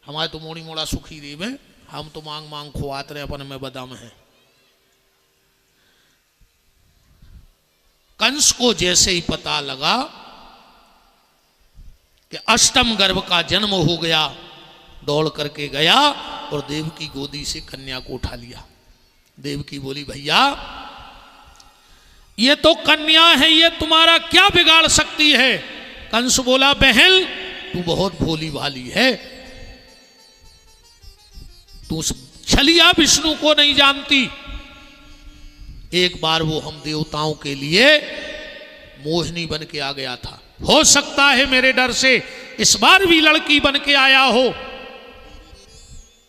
हमारे तो मोड़ी मोड़ा सुखी रे में, हम तो मांग मांग खुआत रहे अपन में बदाम है। कंस को जैसे ही पता लगा कि अष्टम गर्भ का जन्म हो गया, दौड़ करके गया और देव की गोदी से कन्या को उठा लिया। देवकी बोली भैया ये तो कन्या है, ये तुम्हारा क्या बिगाड़ सकती है। कंस बोला बहन तू बहुत भोली भाली है, तू छलिया विष्णु को नहीं जानती। एक बार वो हम देवताओं के लिए मोहिनी बन के आ गया था, हो सकता है मेरे डर से इस बार भी लड़की बन के आया हो।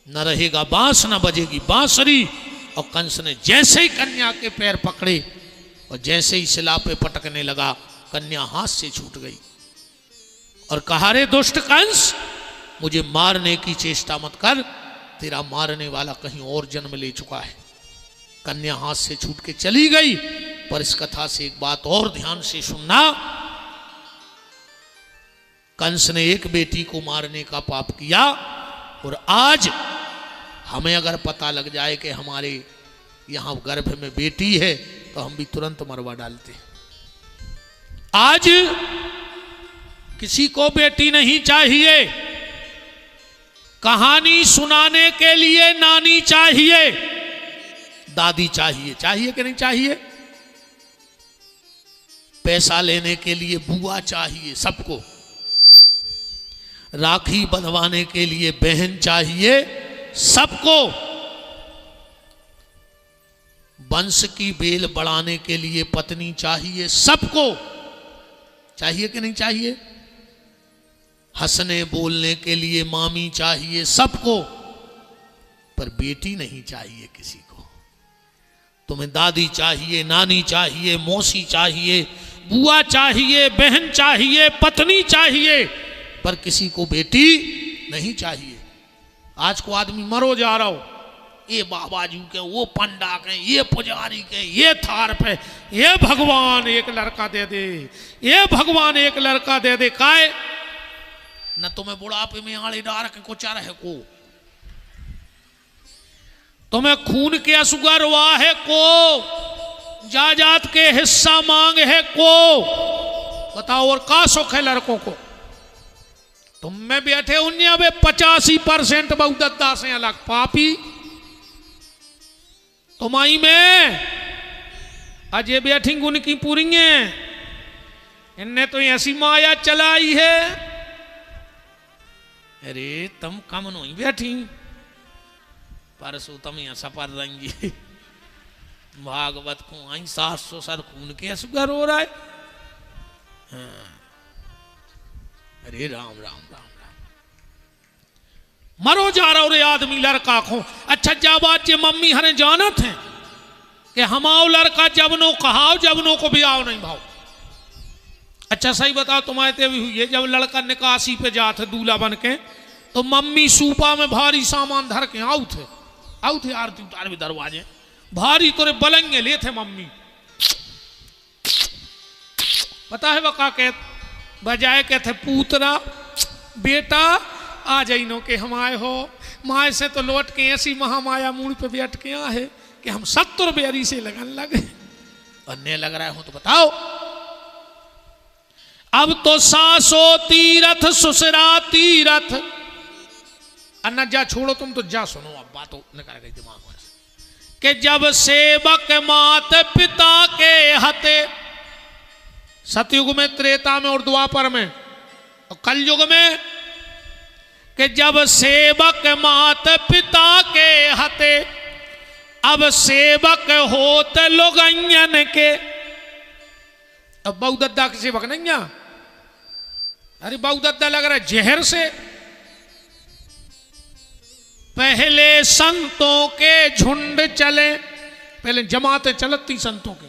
न रहेगा बांस न बजेगी बांसुरी। और कंस ने जैसे ही कन्या के पैर पकड़े और जैसे ही शिला पे पटकने लगा, कन्या हाथ से छूट गई और कहा रे दुष्ट कंस मुझे मारने की चेष्टा मत कर, तेरा मारने वाला कहीं और जन्म ले चुका है। कन्या हाथ से छूट के चली गई। पर इस कथा से एक बात और ध्यान से सुनना, कंस ने एक बेटी को मारने का पाप किया और आज हमें अगर पता लग जाए कि हमारे यहां गर्भ में बेटी है तो हम भी तुरंत मरवा डालते। आज किसी को बेटी नहीं चाहिए, कहानी सुनाने के लिए नानी चाहिए, दादी चाहिए। चाहिए कि नहीं चाहिए? पैसा लेने के लिए बुआ चाहिए सबको, राखी बंधवाने के लिए बहन चाहिए सबको, वंश की बेल बढ़ाने के लिए पत्नी चाहिए सबको। चाहिए कि नहीं चाहिए? हंसने बोलने के लिए मामी चाहिए सबको, पर बेटी नहीं चाहिए किसी को। तुम्हें दादी चाहिए, नानी चाहिए, मौसी चाहिए, बुआ चाहिए, बहन चाहिए, पत्नी चाहिए, पर किसी को बेटी नहीं चाहिए। आज को आदमी मरो जा रहा हो, ये बाबाजी के, वो पंडा के, ये पुजारी के, ये थार पे, ये भगवान एक लड़का दे दे, ये भगवान एक लड़का दे दे। काय न तुम्हें बुढ़ापे में आड़े डार के कुचा रहे को, तुम्हें खून के असुगर हुआ है को, जायदाद के हिस्सा मांग है को। बताओ और का सुख है लड़कों को? तुम में बैठे उन्हें अब 85% बहुदत्ता से अलग पापी तुम्हारी में अजय बैठी उनकी पूरी है। इनने तो ऐसी माया चलाई है। अरे तुम कम नहीं बैठी, परसों तुम यहाँ सफर रहेंगी भागवत को आई 700 सर खून के असुगर हो रहा है। हाँ। अरे राम राम राम राम, मरो जा रहा रे आदमी लड़का को। अच्छा जा बात जे मम्मी हरे जानत है कि हमाओ लड़का जबनो कहाओ जबनो को भी आओ नहीं भाव। अच्छा सही बताओ तुम्हारे ते भी हुई है, जब लड़का निकासी पे जाते दूल्हा बन के तो मम्मी सूपा में भारी सामान धर के आउ थे आरती उतार भी दरवाजे भारी तोरे बलंगे ले थे मम्मी। पता है वह का बजाय कहते पूतरा बेटा आ जाइनो के हम आए हो, माए से तो लौट के ऐसी महामाया मूल पे बैठ के आए कि हम 70 बेरी से लगन लगे। अन्य लग रहा हो तो बताओ। अब तो सासो तीरथ सुसरा तीरथ। अन्ना जा छोड़ो तुम तो जा सुनो अब बातों निकल गई दिमाग में कि जब सेवक मात पिता के हते, सतयुग में, त्रेता में और द्वापर में, और कलयुग में कि जब सेवक मात पिता के हते, अब सेवक होत लोगन के। अब बहुदत्ता के सेवक नहीं है। अरे बहुदत्ता लग रहा है जहर से। पहले संतों के झुंड चले, पहले जमातें चलती संतों की,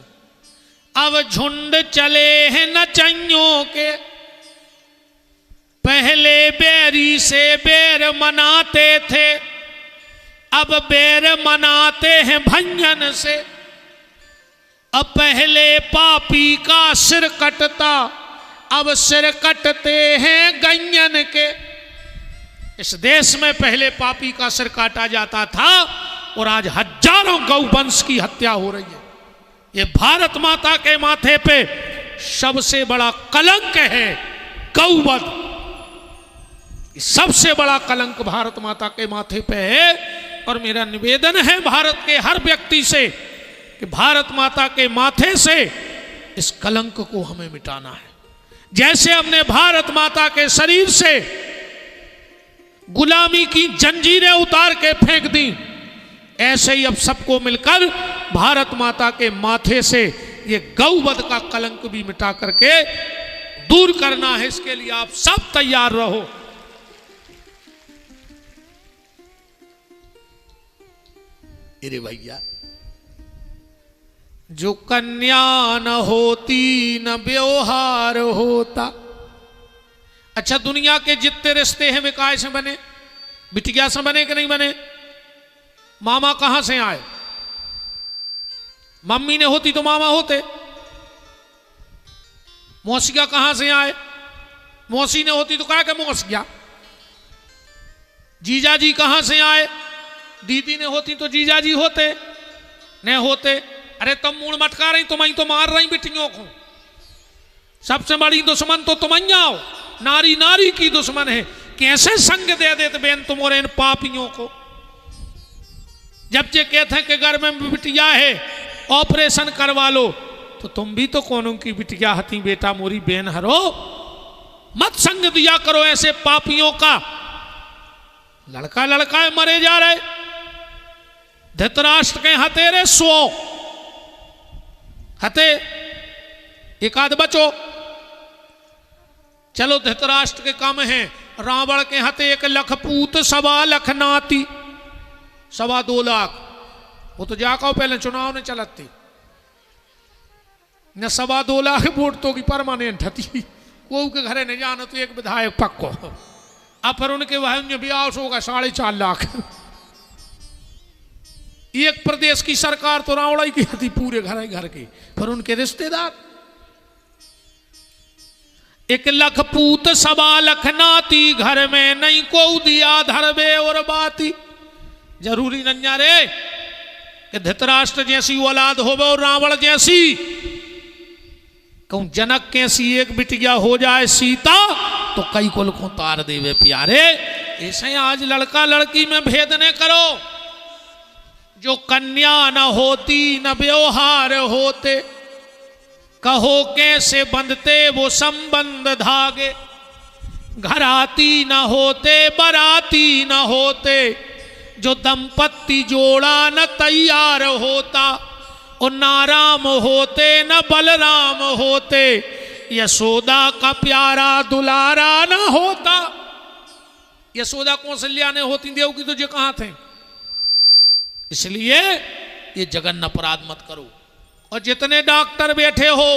अब झुंड चले हैं नचइयों के। पहले बैरी से बैर मनाते थे, अब बैर मनाते हैं भंजन से। अब पहले पापी का सिर कटता, अब सिर कटते हैं गंजन के। इस देश में पहले पापी का सिर काटा जाता था और आज हजारों गौवंश की हत्या हो रही है। ये भारत माता के माथे पे सबसे बड़ा कलंक है गौवध। सबसे बड़ा कलंक भारत माता के माथे पे है। और मेरा निवेदन है भारत के हर व्यक्ति से कि भारत माता के माथे से इस कलंक को हमें मिटाना है। जैसे हमने भारत माता के शरीर से गुलामी की जंजीरें उतार के फेंक दी, ऐसे ही अब सबको मिलकर भारत माता के माथे से ये गौवध का कलंक भी मिटा करके दूर करना है। इसके लिए आप सब तैयार रहो। अरे भैया, जो कन्या न होती न व्यवहार होता। अच्छा, दुनिया के जितने रिश्ते हैं वे काय से बने? बिटिया से बने कि नहीं बने? मामा कहां से आए? मम्मी ने होती तो मामा होते। मौसिया कहां से आए? मौसी ने होती तो कहा कि मौसिया। जीजा जी कहां से आए? दीदी ने होती तो जीजा जी होते, नहीं होते। अरे तुम मूड मटका रही, तुम्हें तो मार रही बिटियों को। सबसे बड़ी दुश्मन तो तुम हो, नारी नारी की दुश्मन है। कैसे संग दे देते बेन तुम और इन पापियों को? जब ये कहते हैं कि घर में बिटिया है ऑपरेशन करवा लो, तो तुम भी तो कौनों की बिटिया हती बेटा मोरी बेन हरो। मत संग दिया करो ऐसे पापियों का। लड़का लड़का मरे जा रहे। धृतराष्ट्र के हतेरे 100 हते, एक आध बचो। चलो धृतराष्ट्र के कम हैं। रावण के हते 1 लाख पूत 1.25 लाख नाती, 2.25 लाख। वो तो जाको पहले चुनाव ने चलती न 2.25 लाख वोट तो की परमानेंट हती। वो के घरे नहीं जाना तो एक विधायक पक्को। अब फिर उनके वह ब्याह होगा 4.5 लाख। एक प्रदेश की सरकार तो रावणाई की थी पूरे घर की। पर उनके रिश्तेदार 1 लाख पूत 1.25 लाख नाती, घर में नहीं को दिया धरबे और बाती। जरूरी नन्या रे कि धृतराष्ट्र जैसी औलाद होवे और रावण जैसी। कहूं जनक कैसी एक बिटिया हो जाए सीता, तो कई कुल को तार देवे प्यारे। ऐसे आज लड़का लड़की में भेद न करो। जो कन्या न होती न व्यवहार होते, कहो कैसे बंधते वो संबंध धागे। घराती न होते बराती न होते, जो दंपत्ति जोड़ा न तैयार होता। और ना राम होते न बलराम होते, यशोदा का प्यारा दुलारा न होता। यशोदा कौशल्या ने होती देवकी तो ये कहां थे? इसलिए ये जघन्य अपराध मत करो। और जितने डॉक्टर बैठे हो,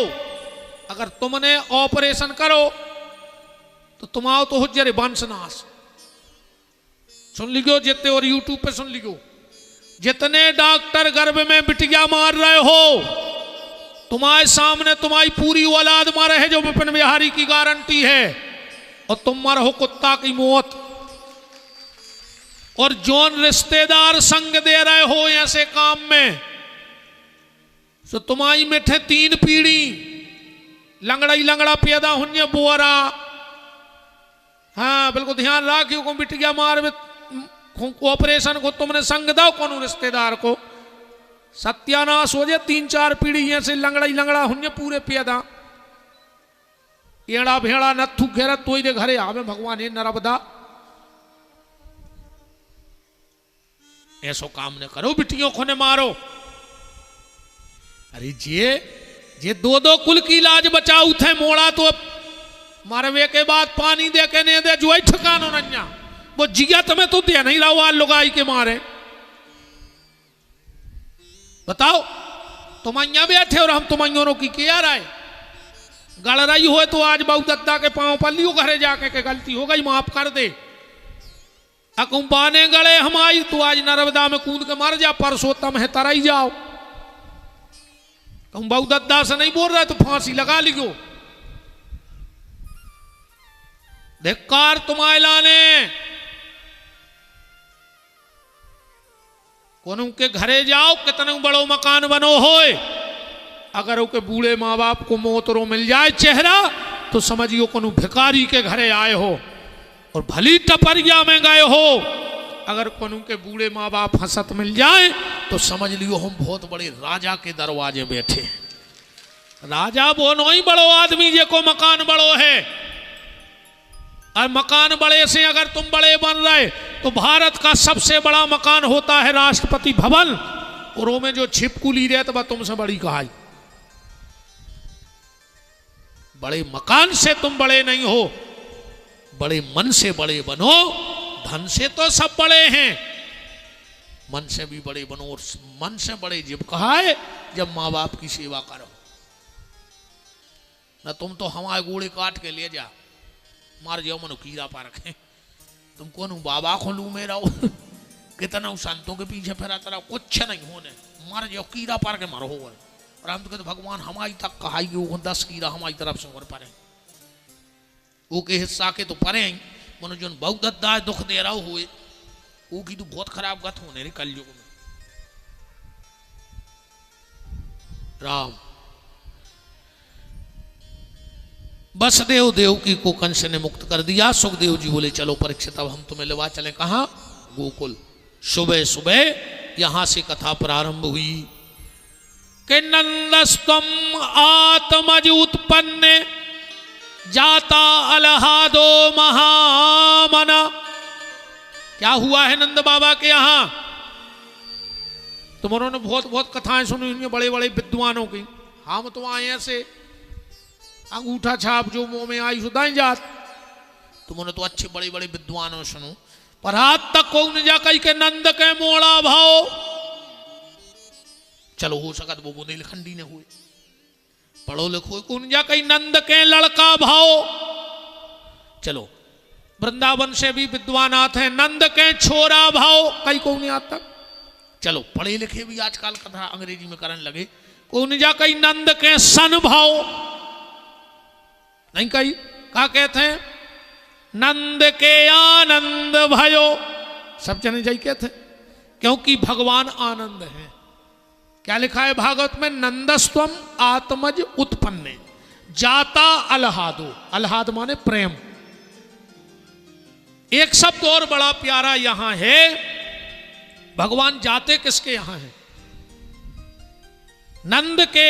अगर तुमने ऑपरेशन करो तो तुम आओ तो हो जरे वंशनाश। सुन लियो जितने, और यूट्यूब पे सुन लियो। जितने डॉक्टर गर्भ में बिटिया मार रहे हो, तुम्हारे सामने तुम्हारी पूरी औलाद मारे है जो विपिन बिहारी की गारंटी है। और तुम मर हो कुत्ता की मौत। और जौन रिश्तेदार संग दे रहे हो ऐसे काम में, तो तुम्हारी मिठे 3 पीढ़ी लंगड़ा ही लंगड़ा पैदा हुन्य बोरा। हाँ बिल्कुल ध्यान रखियो को बिटिया मार ऑपरेशन को तुमने संग दो कौन रिश्तेदार को, सत्यानाश हो जाए। 3-4 पीढ़ी ऐसे लंगड़ा ही लंगड़ा हुन्य पूरे पैदा। एड़ा भेड़ा नथु घेरा तो ही दे घरे आवे भगवान ये नरबदा। ऐसो काम न करो, बिटियों को ने मारो। अरे जे 2-2 कुल की लाज बचाऊ थे मोड़ा तो मरवे के बाद पानी दे के नहीं दे जो ठिकानो नन्या। वो जिया तुम्हें तो दे नहीं रहा लुगाई के मारे। बताओ तुम अइया बैठे और हम तुम अइयों की किया रहे। गड़ रही हो तो आज बहु दत्ता के पांव पर लियो घरे जाके के गलती हो गई माफ कर दे। अकुंपाने गड़े हमारी तो आज नर्मदा में कूद के मर जा, परसोत्तम है तराई जाओ। तुम बहु दत्ता से नहीं बोल रहे तो फांसी लगा लियो। धिक्कार तुम्हारे लाने कोनू के घरे जाओ कितने बड़ो मकान बनो होए, अगर उनके बूढ़े माँ बाप को मोतरो मिल जाए चेहरा तो समझियो कोनू भिखारी के घरे आए हो, और भली टपरिया में गए हो। अगर कोनू के बूढ़े माँ बाप हंसत मिल जाए तो समझ लियो हम बहुत बड़े राजा के दरवाजे बैठे। राजा वो नहीं बड़ो आदमी जे को मकान बड़ो है, और मकान बड़े से अगर तुम बड़े बन रहे तो भारत का सबसे बड़ा मकान होता है राष्ट्रपति भवन, और वो में जो छिपकुली रहता वह तुमसे बड़ी कहाई। बड़े मकान से तुम बड़े नहीं हो, बड़े मन से बड़े बनो। धन से तो सब बड़े हैं, मन से भी बड़े बनो, और मन से बड़े जब कहा है जब माँ बाप की सेवा करो। न तुम तो हमारे गोड़े काट के ले जा, मार जाओ मनो कीड़ा पा रखे, तुम कौन बाबा को लू में रहो कितना संतों के पीछे फिरा तरह कुछ नहीं होने, मार जाओ कीड़ा पार के मारो। और हम तो कहते भगवान हमारी तक कहाई वो 10 कीड़ा हमारी तरफ से और परे वो के हिस्सा के तो परे ही मनो जो बहुत दद्दा दुख दे रहा हुए वो की तो बहुत खराब गत होने रे कलयुग में। राम बसदेव देवकी को कंस ने मुक्त कर दिया। सुखदेव जी बोले चलो परीक्षित अब हम तुम्हें लेवा चले कहाँ, गोकुल। सुबह सुबह यहां से कथा प्रारंभ हुई कि नंदस्तम आत्मज उत्पन्न जाता अलहादो महामना। क्या हुआ है नंद बाबा के यहां? तुम उन्होंने बहुत बहुत कथाएं सुनी इनमें बड़े बड़े विद्वानों की। हम तो आए ऐसे अंगूठा छाप जो मुंह में आई सुधाई जात, तुमने तो अच्छे बड़े बड़े विद्वानों सुनो, पर हाथ तक कौन जा कही के नंद के मोड़ा भाव। चलो हो सकत वो बुंदेलखंडी ने हुए, पढ़ो लिखो कौन जा कही नंद के लड़का भाव। चलो वृंदावन से भी विद्वान आते हैं, नंद के छोरा भाव कई कौन आज तक। चलो पढ़े लिखे भी आजकल कथा अंग्रेजी में करने लगे, कौन जा कही नंद के सन भाव नहीं कही क्या कहते हैं नंद के आनंद भयो। सब जने जाई कहते क्योंकि भगवान आनंद है। क्या लिखा है भागवत में, नंदस्त्वम आत्मज उत्पन्ने जाता अलहादो। अलहाद माने प्रेम। एक शब्द और बड़ा प्यारा यहां है, भगवान जाते किसके यहां है? नंद के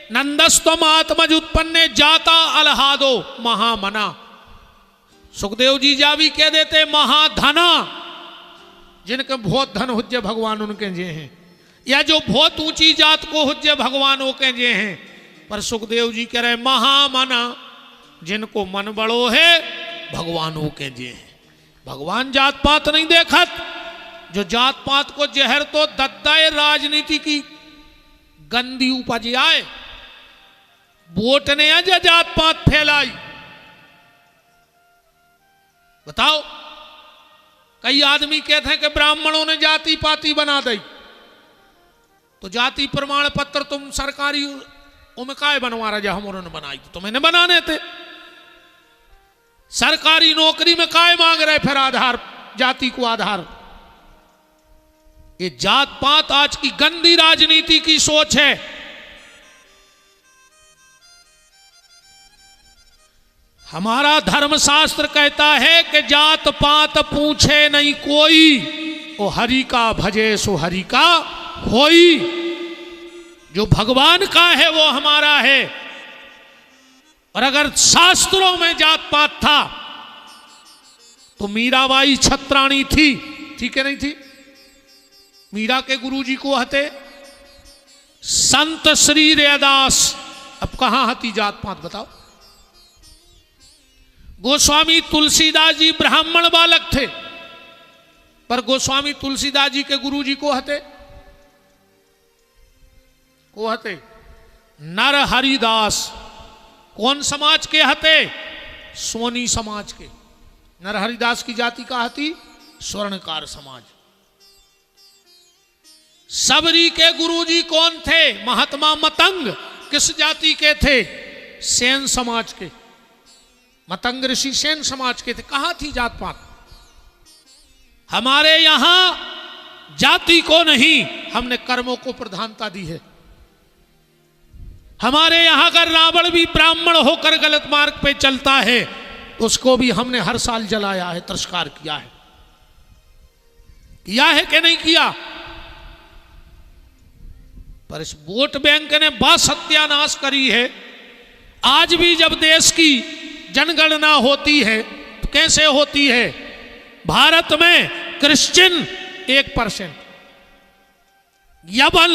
नंदस्त्वम आत्मज उत्पन्ने जाता अलहादो महामना। सुखदेव जी जा भी कह देते महाधना, जिनके बहुत धन हुज्जे भगवान उनके जे हैं, या जो बहुत ऊंची जात को हुज्जे भगवान वो के जे हैं। पर सुखदेव जी कह रहे महामना, जिनको मन बड़ो है भगवान वो के जे हैं। भगवान जात पात नहीं देखत, जो जात पात को जहर तो दद्दाए राजनीति की गंदी उपज आए, वोट ने अज जात पात फैलाई। बताओ कई आदमी कहते हैं कि ब्राह्मणों ने जाति पाति बना दी, तो जाति प्रमाण पत्र तुम सरकारी उनमें काय बनवा रहे, हम उन्होंने बनाई तो तुम्हें बनाने थे। सरकारी नौकरी में काय मांग रहे फिर आधार, जाति को आधार। ये जात पात आज की गंदी राजनीति की सोच है। हमारा धर्मशास्त्र कहता है कि जात पात पूछे नहीं कोई, ओ हरि का भजे सो हरि का होई। जो भगवान का है वो हमारा है। और अगर शास्त्रों में जात पात था तो मीराबाई छत्राणी थी कि नहीं थी? मीरा के गुरुजी को हते संत श्री रैदास, अब कहां हती जात पात बताओ? गोस्वामी तुलसीदास जी ब्राह्मण बालक थे, पर गोस्वामी तुलसीदास जी के गुरुजी को हते नर हरिदास। कौन समाज के हते? सोनी समाज के। नर हरिदास की जाति का हती स्वर्णकार समाज। सबरी के गुरुजी कौन थे? महात्मा मतंग। किस जाति के थे? सेन समाज के। मतंग ऋषि सेन समाज के थे। कहां थी जात पात? हमारे यहां जाति को नहीं, हमने कर्मों को प्रधानता दी है। हमारे यहां का रावण भी ब्राह्मण होकर गलत मार्ग पे चलता है, उसको भी हमने हर साल जलाया है, तिरस्कार किया है। किया है कि नहीं किया? पर इस वोट बैंक ने बड़ा सत्यानाश करी है। आज भी जब देश की जनगणना होती है तो कैसे होती है? भारत में क्रिश्चियन 1%, यवन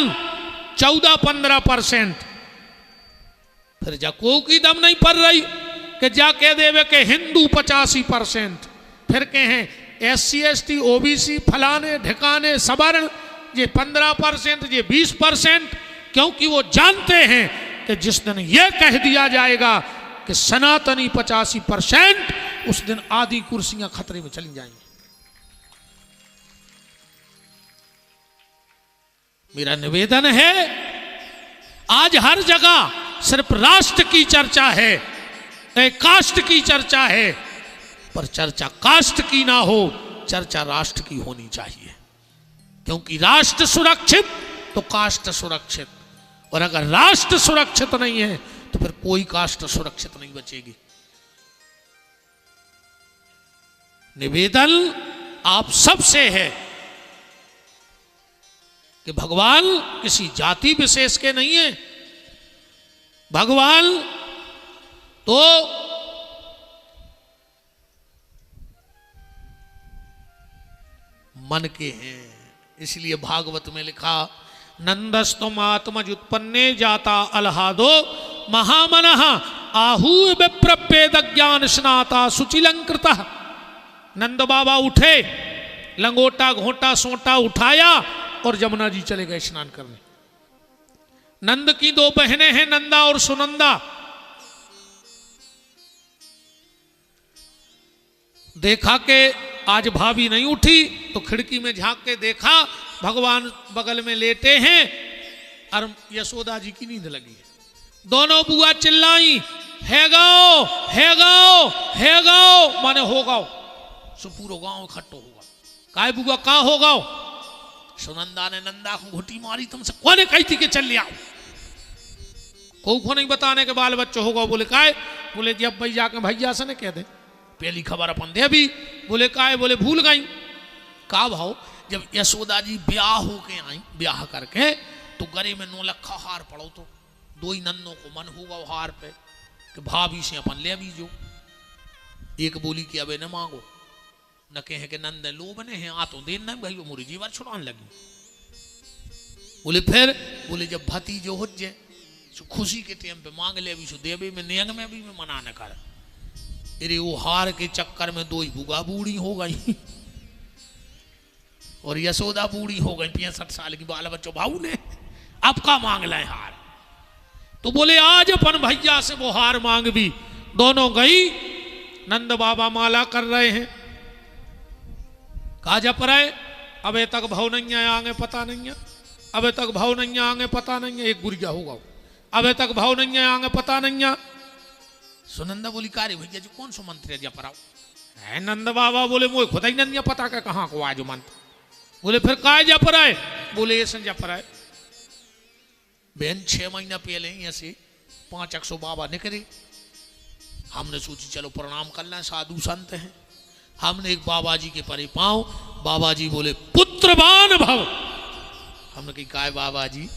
14-15%। फिर जको की दम नहीं पड़ रही कि जाके देवे के हिंदू 85%, फिर कहें SC ST OBC फलाने ढिकाने सवर्ण ये 15%, ये 20%, क्योंकि वो जानते हैं कि जिस दिन ये कह दिया जाएगा कि सनातनी 85%, उस दिन आधी कुर्सियां खतरे में चली जाएंगी। मेरा निवेदन है, आज हर जगह सिर्फ राष्ट्र की चर्चा है, कास्ट की चर्चा है, पर चर्चा कास्ट की ना हो, चर्चा राष्ट्र की होनी चाहिए। क्योंकि राष्ट्र सुरक्षित तो कास्ट सुरक्षित, और अगर राष्ट्र सुरक्षित नहीं है तो फिर कोई कास्ट सुरक्षित नहीं बचेगी। निवेदन आप सबसे है कि भगवान किसी जाति विशेष के नहीं है, भगवान तो मन के हैं। इसलिए भागवत में लिखा, नंदस्तुम आत्मजुत्पन्ने जाता अलहादो महामनः आहू विप्रपेद ज्ञान स्नाता सुचिलंकृत। नंद बाबा उठे, लंगोटा घोटा सोटा उठाया और जमुना जी चले गए स्नान करने। नंद की 2 बहनें हैं, नंदा और सुनंदा। देखा कि आज भाभी नहीं उठी तो खिड़की में झांक के देखा भगवान बगल में लेटे हैं और यशोदा जी की नींद लगी है। दोनों बुआ चिल्लाई, है गाओ है गाओ है गाओ, माने हो गाओ। सो पूरा गांव इकट्ठो होगा। काय बुआ का हो गाओ? सुनंदा ने नंदा को घुटी मारी, तुमसे कौन कही थी कि चल ले आओ? को नहीं बताने के बाल बच्चों होगा। बोले काय? बोले जब भाई जाके भैया से ने कह दे, पहली खबर अपन दे अभी। बोले काय? बोले भूल गई। का भाव? जब यशोदा जी ब्याह होके आई, ब्याह करके तो गले में 9 लखा हार पड़ो, तो 2 ही नन्नों को मन होगा हार पे कि भाभी से अपन ले भी जो। एक बोली कि अबे न मांगो, न कहे कि नंद लो बने हैं, आ तो देन न भाई मोरी जीवन छुड़ाने लगी। बोले फिर? बोले जब भतीजो हो जाए खुशी के टाइम पे मांग ले, भी सो देवे में नेंग में भी मना न कर। अरे वो हार के चक्कर में 2 ही बुआ बूढ़ी हो गई और यशोदा बूढ़ी हो गई, 65 साल की, बाल बच्चों भाऊ ने। अब का मांग लाए हार? तो बोले आज अपन भैया से वो हार मांग भी। दोनों गई, नंद बाबा माला कर रहे हैं, कहा जप रहे, अबे तक भाव नहीं है, आगे पता नहीं है, अबे तक भाव नहीं है, आगे पता नहीं है। एक गुरिया होगा, अबे तक भाव नहीं है, आगे पता नहीं है। सुनंदा बोली, कार्य भैया जी कौन सो मंत्र जप रहा है? नंद बाबा बोले, मुझे खुद ही नहीं पता का कहाँ को आज मंत्र। बोले फिर काय जप रहा है? बोले ये जप रहा है। बहन 6 महीना पहले ऐसे 500 बाबा निकले, हमने सोची चलो प्रणाम कर लें, साधु संत हैं। हमने एक बाबा जी के परे पाँव, बाबा जी बोले पुत्रवान भव। हमने कही काय बाबा जी,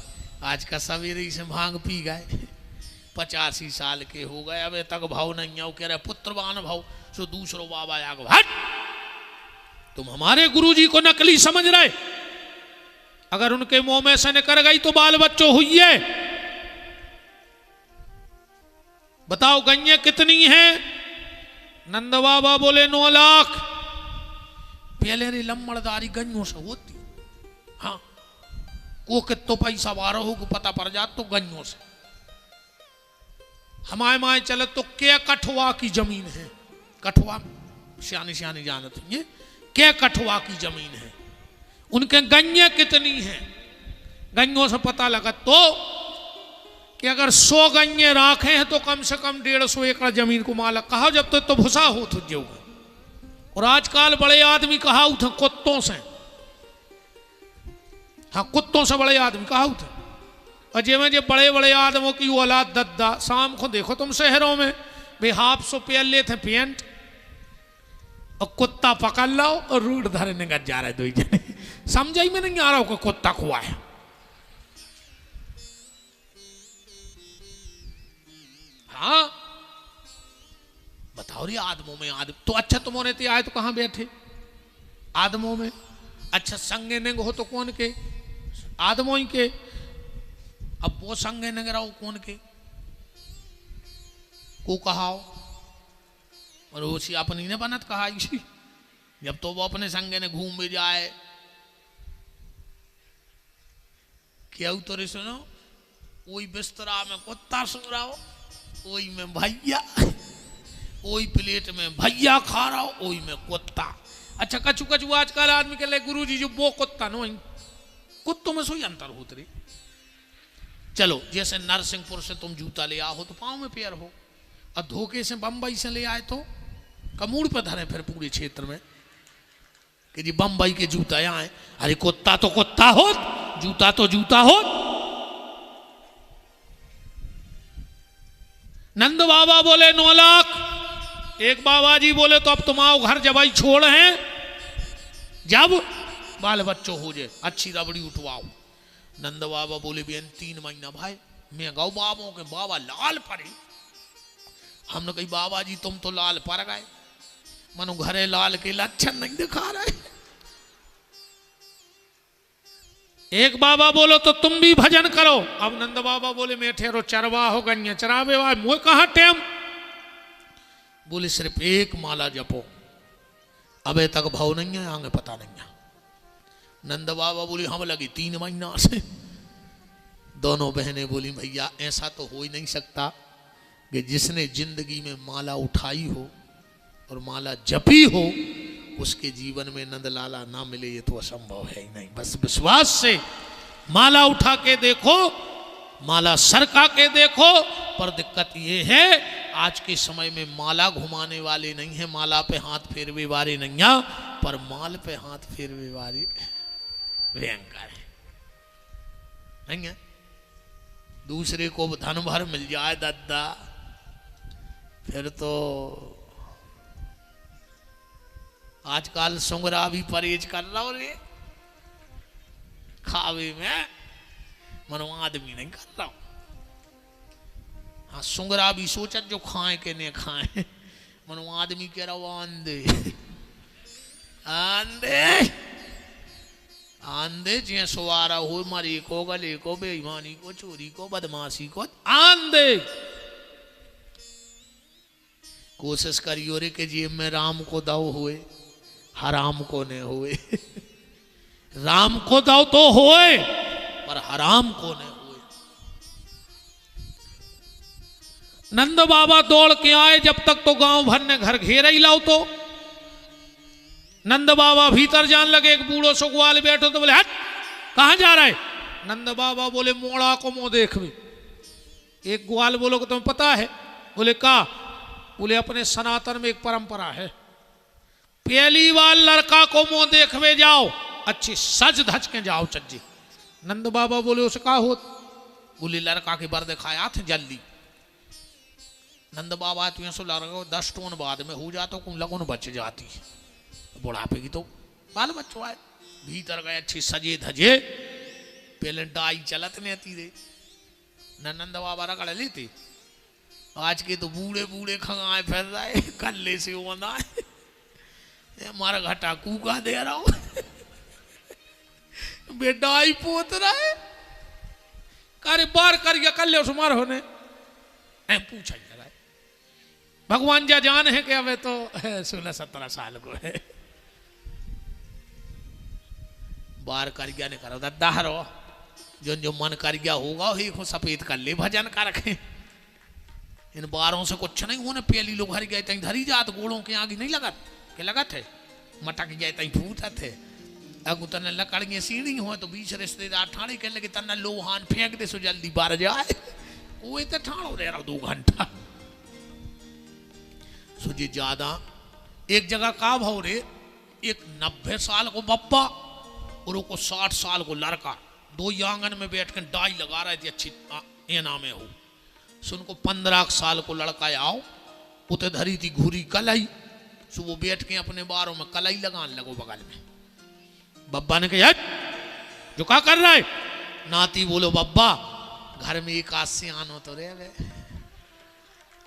आज का सवेरे ही से भांग पी गए, 85 साल के हो गए, अबे तक भाव नहीं है। वो कह रहे पुत्रवान भाव। सो दूसरो बाबा आगे, हट, तुम हमारे गुरुजी को नकली समझ रहे, अगर उनके मुंह में से निकल गई तो बाल बच्चों हुई है। बताओ गैया कितनी है? नंद बाबा बोले 9 लाख। पहले रे लम्बड़दारी गन्यों से होती, हाँ, को कितो पैसा वारो हो को पता पड़ जात तो गन्यों से। हमारे माए चले तो क्या कठुआ की जमीन है, कठुआ सियानी सियानी जानत है, क्या कठुआ की जमीन है, उनके गन्ये कितनी हैं? गन्यों से पता लगा तो कि अगर 100 गन्ये राखे हैं तो कम से कम 150 एकड़ जमीन को मालक कहा, जब तक तो भुसा हो तुझे। और आजकल बड़े आदमी कहा उठ कुत्तों से हाँ कुत्तों से बड़े आदमी कहा थे। और जे जे बड़े बड़े आदमों की औलाद दद्दा, शाम को देखो तुम शहरों में भाई हाफ सो पेल लेते पेंट और कुत्ता पकड़ लो और रूट धरे निकल जा रहे दो जने। समझ ही में नहीं आ रहा हो कि कुत्ता खुआ है। हाँ बताओ रे आदमों में आदम तो अच्छा तुम होने थे आए तो कहां बैठे आदमों में। अच्छा संगे नेंग हो तो कौन के आदमों ही के। अब वो संगे नेंग रहो कौन के को कहाओ और वो सी अपनी ने बनत कहा जब तो वो अपने संगे ने घूम भी जाए क्या उतरे सुनो वही बिस्तरा में कुत्ता सो रहा हो वही में भैया वही प्लेट में भैया खा रहा हो वही में कुत्ता। अच्छा कछु कछु आजकल आदमी के लिए गुरु जी जो वो कुत्ता नो कुत्तों में सोई अंतर होत रही। चलो जैसे नरसिंहपुर से तुम जूता ले आओ तो पाँव में पैर हो और धोखे से बम्बई से ले आए तो कमूड़ पे धरे फिर पूरे क्षेत्र में कि जी बम्बई के जूता आए। अरे कुत्ता तो कुत्ता हो जूता तो जूता हो। नंद बाबा बोले 9 लाख। एक बाबा जी बोले तो अब तुम आओ घर जबाई छोड़ हैं जब बाल बच्चों हो जाए अच्छी रबड़ी उठवाओ। नंद बाबा बोले बेन 3 महीना भाई मैं गाँव बाबों के बाबा लाल पड़े। हमने कही बाबा जी तुम तो लाल पर गए मनो घरे लाल के लक्षण नहीं दिखा रहे। एक बाबा बोलो तो तुम भी भजन करो। अब नंद बाबा बोले मैं ठहरो चरवा हो गन्या चरावे वाले मुझे कहा टेम। बोले सिर्फ एक माला जपो अबे तक भाव नहीं है आगे पता नहीं है। नंद बाबा बोली हम लगी 3 महीना से। दोनों बहनें बोली भैया ऐसा तो हो ही नहीं सकता कि जिसने जिंदगी में माला उठाई हो और माला जपी हो उसके जीवन में नंदलाला ना मिले ये तो असंभव है ही नहीं। बस विश्वास से माला उठा के देखो माला सरका के देखो। पर दिक्कत ये है आज के समय में माला घुमाने वाले नहीं है माला पे हाथ फेरवे वाले नहीं है पर माल पे हाथ फेरवे वाले भयंकर है नहीं है। दूसरे को धन भर मिल जाए दादा फिर तो आजकल सुंगरा भी परहेज कर रहा रे खावे में मनो आदमी नहीं कर रहा। हाँ सुंगरा भी सोचत जो खाए के नहीं खाए मनो आदमी कह रहा आंधे आंधे आंधे जे सवारा हो मरी को गले को बेईमानी को चोरी को बदमाशी को आंधे। कोशिश करियो रे के जेब में राम को दाव हुए हराम को ने हुए। राम को दाव तो होए पर हराम को ने हुए। नंद बाबा दौड़ के आए जब तक तो गांव भर ने घर घेरा ही लाओ तो नंद बाबा भीतर जान लगे। एक बूढ़ो सो ग्वाल बैठो तो बोले हट कहां जा रहा है। नंद बाबा बोले मोड़ा को मुंह देख भी। एक ग्वाल बोलो कि तुम्हें पता है। बोले का बोले अपने सनातन में एक परंपरा है पहली बार लड़का को मुंह देखवे जाओ अच्छी सज धज के जाओ चज्जी। नंद बाबा बोले उसे का हो बोले लड़का के बर दिखाया थे जल्दी। नंद बाबा तुझे सो लड़का 10 टोन बाद में हो जाता कुम लगन बच जाती बुढ़ापे की तो बाल बच्चों आए भीतर गए अच्छी सजे धजे पहले डाई चलत नहीं आती रे नंद बाबा रगड़ लेते। आज के तो बूढ़े बूढ़े खंगाए फिर रहे कल्ले से होना हमारा घटा कूका दे रहा हूं बेडाई पोत रहा है कार्य बार कर कल्ले उसमार होने पूछा जा रहा है। भगवान जा जान है कि अबे तो 16-17 साल को है। बार कर गया ने करो दादा हरो जो जो मन कर गया होगा वही को सफेद कर ले भजन का रखे। इन बारों से कुछ नहीं होने पहली लोग हर गए तई धरी जात गोड़ों के आगे नहीं लगत के लगत है मटक गए तई फूटत है। अगु तने लकड़ियां सीढ़ी हो तो बीच रिश्तेदार ठाणे के लगे तना लोहान फेंक दे सो जल्दी बार जाए वो तो ठाणो रह रहा 2 घंटा सुजी ज्यादा। एक जगह का भाव रे एक 90 साल को बप्पा और को 60 साल को लड़का दो आंगन में बैठ कर डाई लगा रहे थे अच्छी एना में हो। सुन को 15 साल को लड़का आओ उते धरी थी घूरी कलाई, सो वो बैठ के अपने बारों में कलाई लगाने लगो बगल में। बब्बा ने कहा जो क्या कर रहा है? नाती बोलो बब्बा घर में एक आध से आनो तो रे,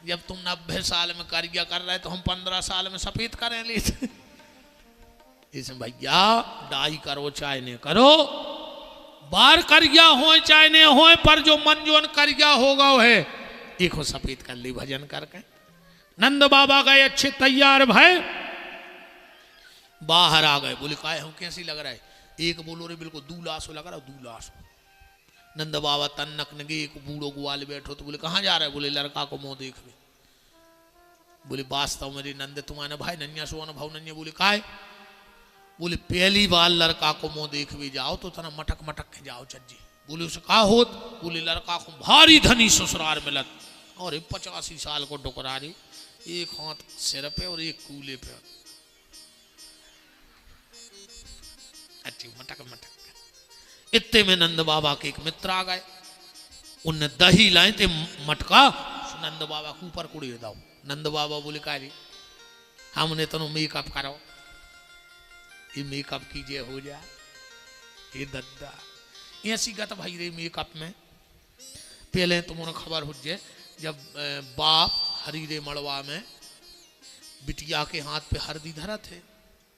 जब तुम 90 साल में कार्य कर रहे तो हम 15 साल में सफेद करें ले। इसमें भैया डाई करो चाहे नहीं करो, बार करिया हो चाहे नहीं हो, पर जो मन जोन करिया होगा वो है एक हो सफेद कर ली भजन करके। नंद बाबा गए अच्छे तैयार भय, बाहर आ गए। बोले काय हम कैसी लग रहा है? एक बोलो रे बिल्कुल दूलास लग रहा, दूलास। नंद बाबा तन्नक नगे, एक बूढ़ो ग्वाल बैठो तो बोले कहाँ जा रहा है? बोले लड़का को मुंह देख ले। बोले वास्तव मेरे नंद तुम्हारे भाई नन्या सोन भाव नन्या। बोले काय? बोले पहली बार लड़का को मुंह देख भी जाओ तो तना मटक मटक के जाओ चज्जी। बोले उसे कहा होत? बोले लड़का को भारी धनी ससुराल मिलत और 85 साल को डुकरारी, एक हाथ सिर पे और एक कूले पे, अच्छी मटक मटक। इतने में नंद बाबा के एक मित्र आ गए, उनने दही लाए थे मटका, नंद बाबा के ऊपर कुड़ी दाओ। नंद बाबा बोले का रे हमने तनो मेकअप करो, ये मेकअप कीजिए हो जाए। ये दद्दा ऐसी गत भाई रे मेकअप में पहले तुम्हारा खबर हो जाए जब बाप हरी रे मड़वा में बिटिया के हाथ पे हरदी धरा थे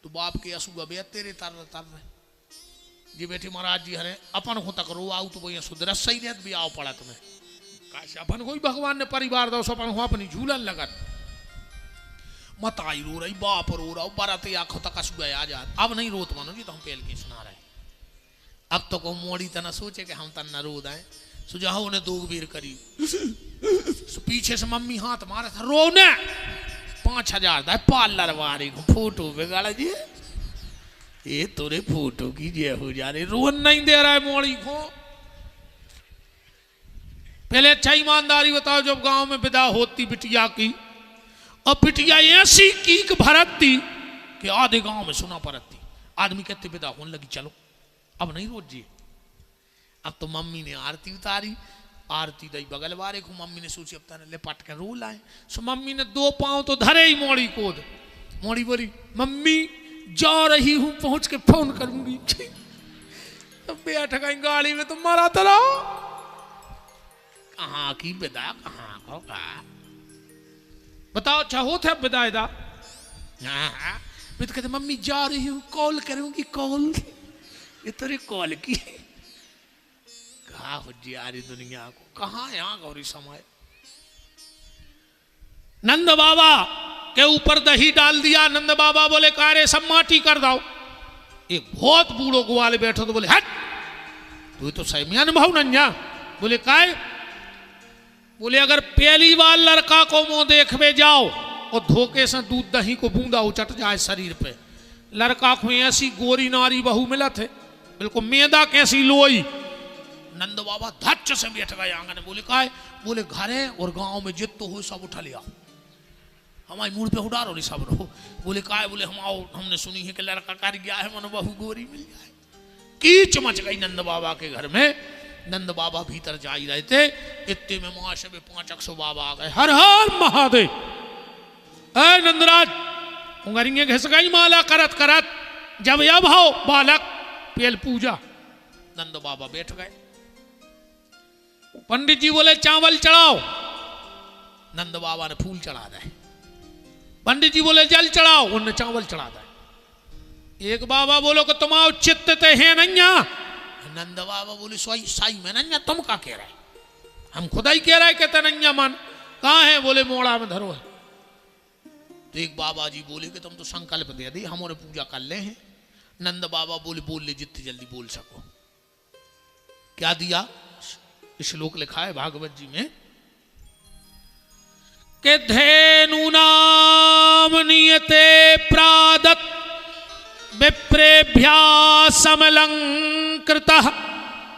तो बाप के असू गबे तेरे तर तर रहे जी बेटी महाराज जी हरे अपन हो तक रो आऊ तो भैया सुधर सही नहीं भी आओ पड़ा तुम्हें काश अपन कोई भगवान ने परिवार दो अपन हो अपनी झूलन लगत मत आई रो रही बाप रो रहा बाराती आंखों तक असू गया जा। अब नहीं रोत मानो जी तो हम पहल के सुना रहे। अब तो को मोड़ी तना सोचे कि हम तना रो दाए सुझाव ने दो बेर करी पीछे से मम्मी हाथ मारा था रोने 5000 दा पार्लर वाली को फोटो बिगाड़ा जी ये तोरे फोटो की जय हो जा रही रोन नहीं दे रहा है मोड़ी को। पहले अच्छा ईमानदारी बताओ जब गांव में विदा होती बिटिया की और बिटिया ऐसी कीक भरती कि आधे गांव में सुना पड़ती आदमी कहते विदा होने लगी चलो अब नहीं रोज जी। अब तो मम्मी ने आरती उतारी, आरती दई बगल वाले को मम्मी ने सोची अब तने लेपट के रो लाए। सो मम्मी ने 2 पांव तो धरे ही मोड़ी को। मोड़ी बोली मम्मी जा रही हूं पहुंच के फोन करूंगी। तो बैठ गई गाड़ी में तो मारा तरा कहाँ की विदा कहाँ होगा बताओ चाहो थे विदाई दा। मैं तो कहते मम्मी जा रही हूं कॉल करूंगी कॉल ये तेरी कॉल की कहा हो जी आ रही दुनिया को कहाँ यहाँ गौरी समय। नंद बाबा के ऊपर दही डाल दिया। नंद बाबा बोले कारे सब माटी कर दाओ। एक बहुत बूढ़ो ग्वाल बैठो तो बोले हट तू तो सही में अनुभव नन्या। बोले काय? बोले अगर पहली बार लड़का को मुंह देखवे जाओ और धोखे से दूध दही को बूंदा उचट जाए शरीर पे, लड़का को ऐसी गोरी नारी बहू मिला थे बिल्कुल मैदा कैसी लोई। नंद बाबा धच्च से बैठ गए आंगन। बोले का है? बोले घरे और गांव में जित तो हो सब उठा लिया हमारी मूड पे उड़ा रो सब रहो। बोले का है? बोले हम आओ हमने सुनी है कि लड़का कर गया है मन बहू गोरी मिल जाए। कीच मच गई नंद बाबा के घर में। नंद बाबा भीतर जा ही रहे थे इतने में महाशय में 500 बाबा आ गए। हर हर महादेव। अरे नंदराज उंगरिंगे घिस गई माला करत करत जब अब हो बालक पेल पूजा। नंद बाबा बैठ गए। पंडित जी बोले चावल चढ़ाओ। नंद बाबा ने फूल चढ़ा दे। पंडित जी बोले जल चढ़ाओ। उन्होंने चावल चढ़ा दे। एक बाबा बोलो कि तुम आओ चित्त ते है नैया। नंद बाबा बोले साई में नैया तुम का कह रहे? हम खुदा ही कह रहे कहते नैया मन कहाँ है? बोले मोड़ा में धरो है। तो एक बाबा जी बोले कि तुम तो संकल्प दे दी हमारे पूजा कर ले हैं। नंद बाबा बोले बोल ले जितनी जल्दी बोल सको। क्या दिया? श्लोक लिखा है भागवत जी में कि धेनु नाम नियते प्रादत विप्रेभ्या समलंकृत।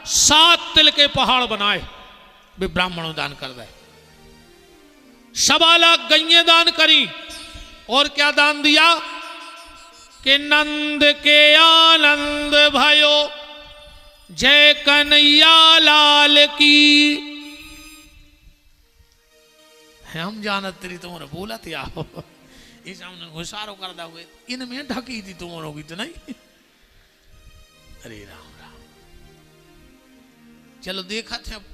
7 तिल के पहाड़ बनाए वे ब्राह्मणों दान कर दे। 1.25 लाख गैये दान करी और क्या दान दिया कि नंद के आनंद भयो जय कन्हैया लाल की। हम जानत तेरी तुम्हारे बोला थे आओ इस हमने घुसारो कर दा हुए इनमें ढकी थी तुम्हारों की तो नहीं। अरे राम राम चलो देखा थे अब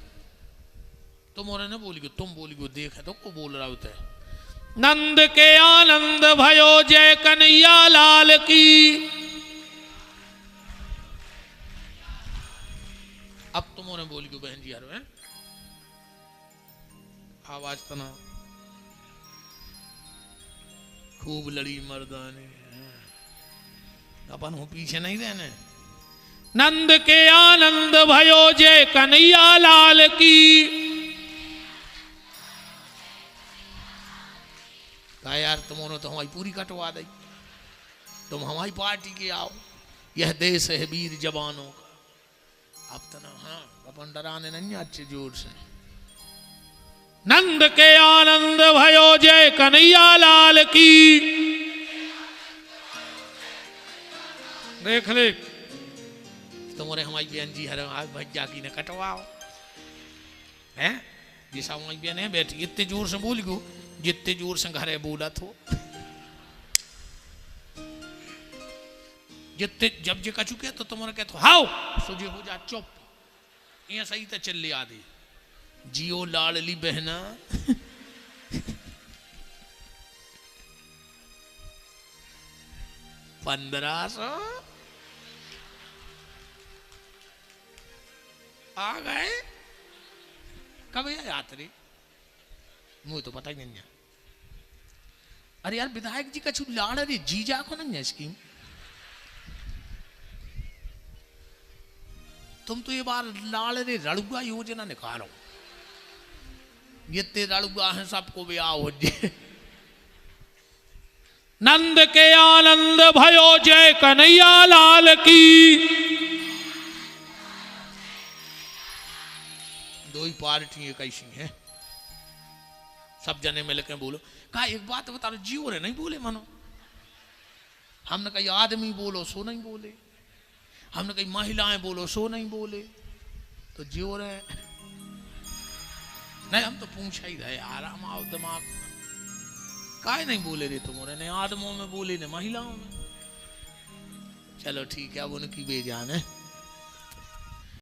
तुम्हारे ने बोली तुम बोली को देखा तो को बोल रहा होता है। नंद के आनंद भयो जय कन्हैया लाल की। अब तुम्हारे बोली को बहन जी यार है आवाज तना खूब लड़ी मर्दाने अपन हूं पीछे नहीं रहने। नंद के आनंद भयो जय कन्हैया लाल की। कहा यार तुमने तो हमारी पूरी कटवा दी तुम हमारी पार्टी के आओ यह देश है वीर जवानों का। अब तो ना हाँ अपन डराने नहीं अच्छे जोर से। नंद के आनंद भयो जय कन्हैया लाल की। देख ले तुम्हारे हमारी बहन जी हर आज भज्जा की ने कटवाओ हैं जैसा हमारी बहन है बैठी इतने जोर से बोल गो जितने जोर से घरे बोला थो जितने जब जे कचू के तो तुम्हारे कहते हाओ सुजे हो जा चुप ये सही तो चल ले आदि जियो लाडली बहना। 1500 आ गए कब यात्री मुझे तो पता ही नहीं है। अरे यार विधायक जी का छू लाड़ अरे जीजा को नहीं है स्कीम। तुम तो ये बार लाड़ रे रड़ुआ योजना निकालो ये ते रड़ुआ है सबको भी आओ जी। नंद के आनंद भयो जय कन्हैया लाल की। दो ही पार्टी कैसी है सब जने मिल के बोलो। कहा एक बात बता रहे जियो रे नहीं बोले मानो। हमने कही आदमी बोलो सो नहीं बोले हमने कही महिलाएं बोलो सो नहीं बोले तो जियो रे नहीं हम तो पूछा ही रहे आराम आओ दिमाग काहे नहीं बोले रे तुम ने आदमों में बोले ने महिलाओं में। चलो ठीक है अब उनकी बेजान है।